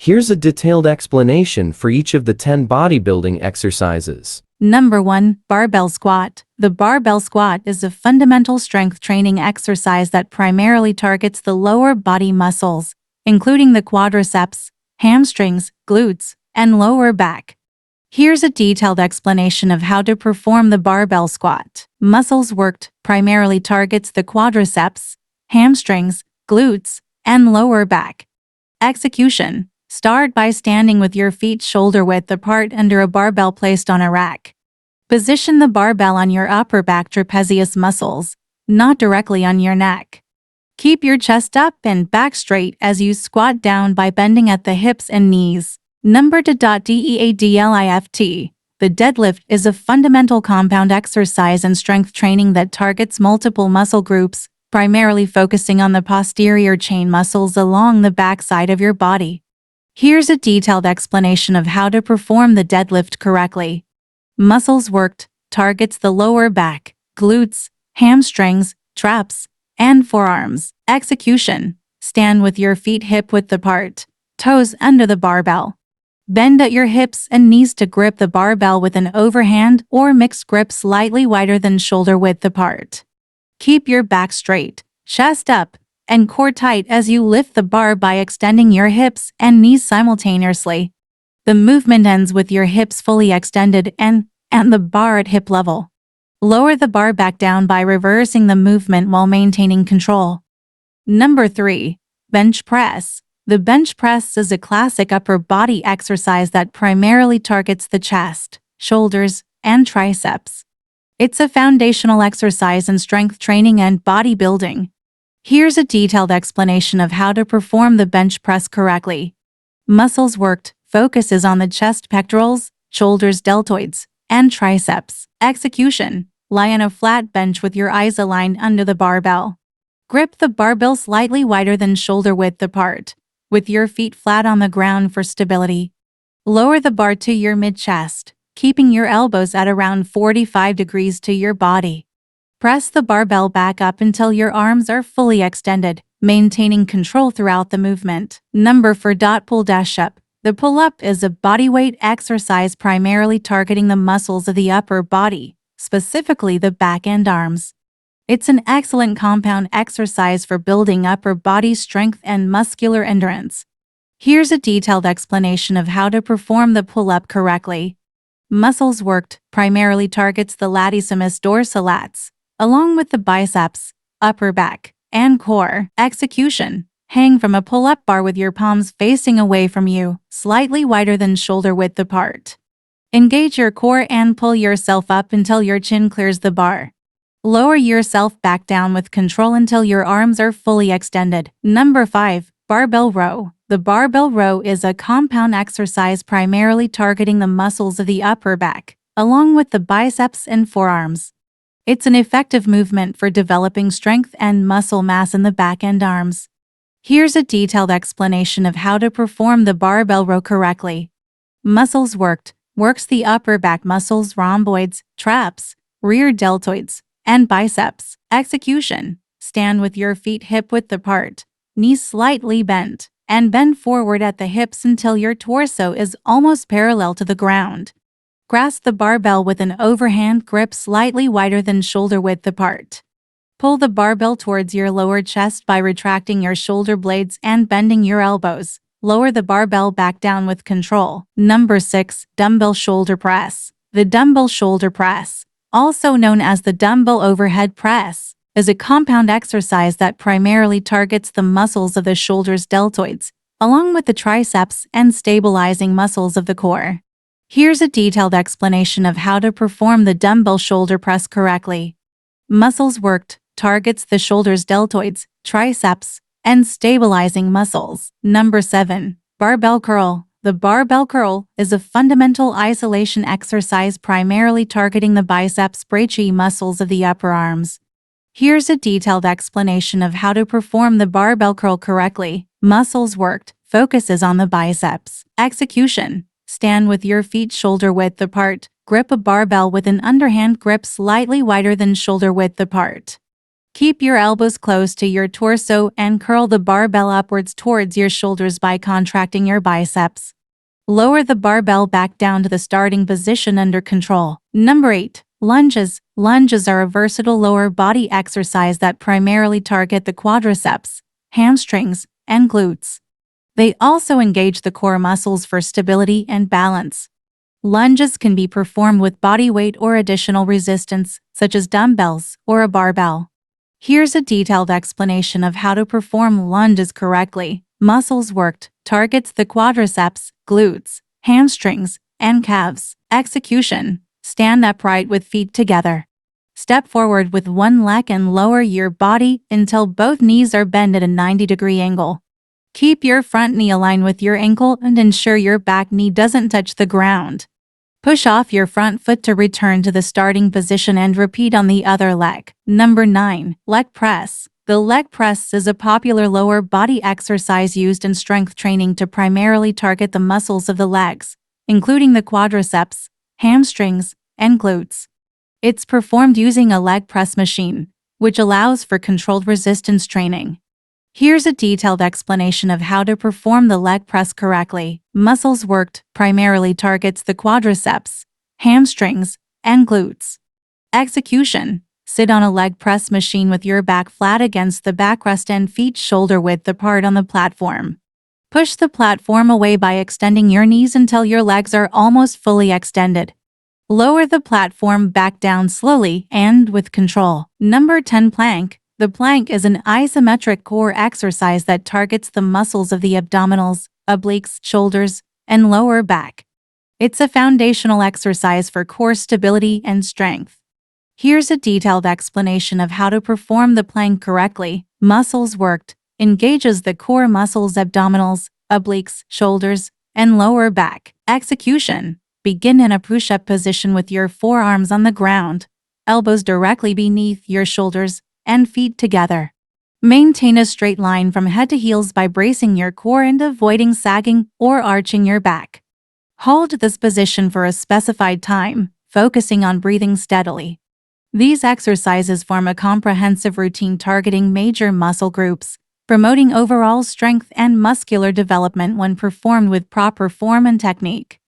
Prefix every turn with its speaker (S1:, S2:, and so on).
S1: Here's a detailed explanation for each of the 10 bodybuilding exercises.
S2: Number 1. Barbell squat. The barbell squat is a fundamental strength training exercise that primarily targets the lower body muscles, including the quadriceps, hamstrings, glutes, and lower back. Here's a detailed explanation of how to perform the barbell squat. Muscles worked primarily targets the quadriceps, hamstrings, glutes, and lower back. Execution. Start by standing with your feet shoulder-width apart under a barbell placed on a rack. Position the barbell on your upper back trapezius muscles, not directly on your neck. Keep your chest up and back straight as you squat down by bending at the hips and knees. Number 2. Deadlift. The deadlift is a fundamental compound exercise and strength training that targets multiple muscle groups, primarily focusing on the posterior chain muscles along the backside of your body. Here's a detailed explanation of how to perform the deadlift correctly. Muscles worked targets the lower back, glutes, hamstrings, traps, and forearms. Execution. Stand with your feet hip-width apart, toes under the barbell. Bend at your hips and knees to grip the barbell with an overhand or mixed grip slightly wider than shoulder-width apart. Keep your back straight, chest up, and core tight as you lift the bar by extending your hips and knees simultaneously. The movement ends with your hips fully extended and the bar at hip level. Lower the bar back down by reversing the movement while maintaining control. Number 3. Bench press. The bench press is a classic upper body exercise that primarily targets the chest, shoulders, and triceps. It's a foundational exercise in strength training and bodybuilding. Here's a detailed explanation of how to perform the bench press correctly. Muscles worked focuses on the chest pectorals, shoulders deltoids, and triceps. Execution. Lie on a flat bench with your eyes aligned under the barbell. Grip the barbell slightly wider than shoulder width apart, with your feet flat on the ground for stability. Lower the bar to your mid-chest, keeping your elbows at around 45 degrees to your body. Press the barbell back up until your arms are fully extended, maintaining control throughout the movement. Number 4. Pull-up. The pull-up is a bodyweight exercise primarily targeting the muscles of the upper body, specifically the back and arms. It's an excellent compound exercise for building upper body strength and muscular endurance. Here's a detailed explanation of how to perform the pull-up correctly. Muscles worked primarily targets the latissimus dorsalis, along with the biceps, upper back, and core. Execution. Hang from a pull-up bar with your palms facing away from you, slightly wider than shoulder width apart. Engage your core and pull yourself up until your chin clears the bar. Lower yourself back down with control until your arms are fully extended. Number 5. Barbell row. The barbell row is a compound exercise primarily targeting the muscles of the upper back, along with the biceps and forearms. It's an effective movement for developing strength and muscle mass in the back and arms. Here's a detailed explanation of how to perform the barbell row correctly. Muscles worked works the upper back muscles, rhomboids, traps, rear deltoids, and biceps. Execution. Stand with your feet hip-width apart, knees slightly bent, and bend forward at the hips until your torso is almost parallel to the ground. Grasp the barbell with an overhand grip slightly wider than shoulder width apart. Pull the barbell towards your lower chest by retracting your shoulder blades and bending your elbows. Lower the barbell back down with control. Number 6. Dumbbell shoulder press. The dumbbell shoulder press, also known as the dumbbell overhead press, is a compound exercise that primarily targets the muscles of the shoulder's deltoids, along with the triceps and stabilizing muscles of the core. Here's a detailed explanation of how to perform the dumbbell shoulder press correctly. Muscles worked targets the shoulder's deltoids, triceps, and stabilizing muscles. Number 7. Barbell curl. The barbell curl is a fundamental isolation exercise primarily targeting the biceps brachii muscles of the upper arms. Here's a detailed explanation of how to perform the barbell curl correctly. Muscles worked focuses on the biceps. Execution. Stand with your feet shoulder width apart. Grip a barbell with an underhand grip slightly wider than shoulder width apart. Keep your elbows close to your torso and curl the barbell upwards towards your shoulders by contracting your biceps. Lower the barbell back down to the starting position under control. Number 8. Lunges. Lunges are a versatile lower body exercise that primarily target the quadriceps, hamstrings, and glutes. They also engage the core muscles for stability and balance. Lunges can be performed with body weight or additional resistance, such as dumbbells or a barbell. Here's a detailed explanation of how to perform lunges correctly. Muscles worked targets the quadriceps, glutes, hamstrings, and calves. Execution. Stand upright with feet together. Step forward with one leg and lower your body until both knees are bent at a 90-degree angle. Keep your front knee aligned with your ankle and ensure your back knee doesn't touch the ground. Push off your front foot to return to the starting position and repeat on the other leg. Number 9. Leg press. The leg press is a popular lower body exercise used in strength training to primarily target the muscles of the legs, including the quadriceps, hamstrings, and glutes. It's performed using a leg press machine, which allows for controlled resistance training. Here's a detailed explanation of how to perform the leg press correctly. Muscles worked primarily targets the quadriceps, hamstrings, and glutes. Execution. Sit on a leg press machine with your back flat against the backrest and feet shoulder width apart on the platform. Push the platform away by extending your knees until your legs are almost fully extended. Lower the platform back down slowly and with control. Number 10. Plank. The plank is an isometric core exercise that targets the muscles of the abdominals, obliques, shoulders, and lower back. It's a foundational exercise for core stability and strength. Here's a detailed explanation of how to perform the plank correctly. Muscles worked engages the core muscles, abdominals, obliques, shoulders, and lower back. Execution. Begin in a push-up position with your forearms on the ground, elbows directly beneath your shoulders, and feet together. Maintain a straight line from head to heels by bracing your core and avoiding sagging or arching your back. Hold this position for a specified time, focusing on breathing steadily. These exercises form a comprehensive routine targeting major muscle groups, promoting overall strength and muscular development when performed with proper form and technique.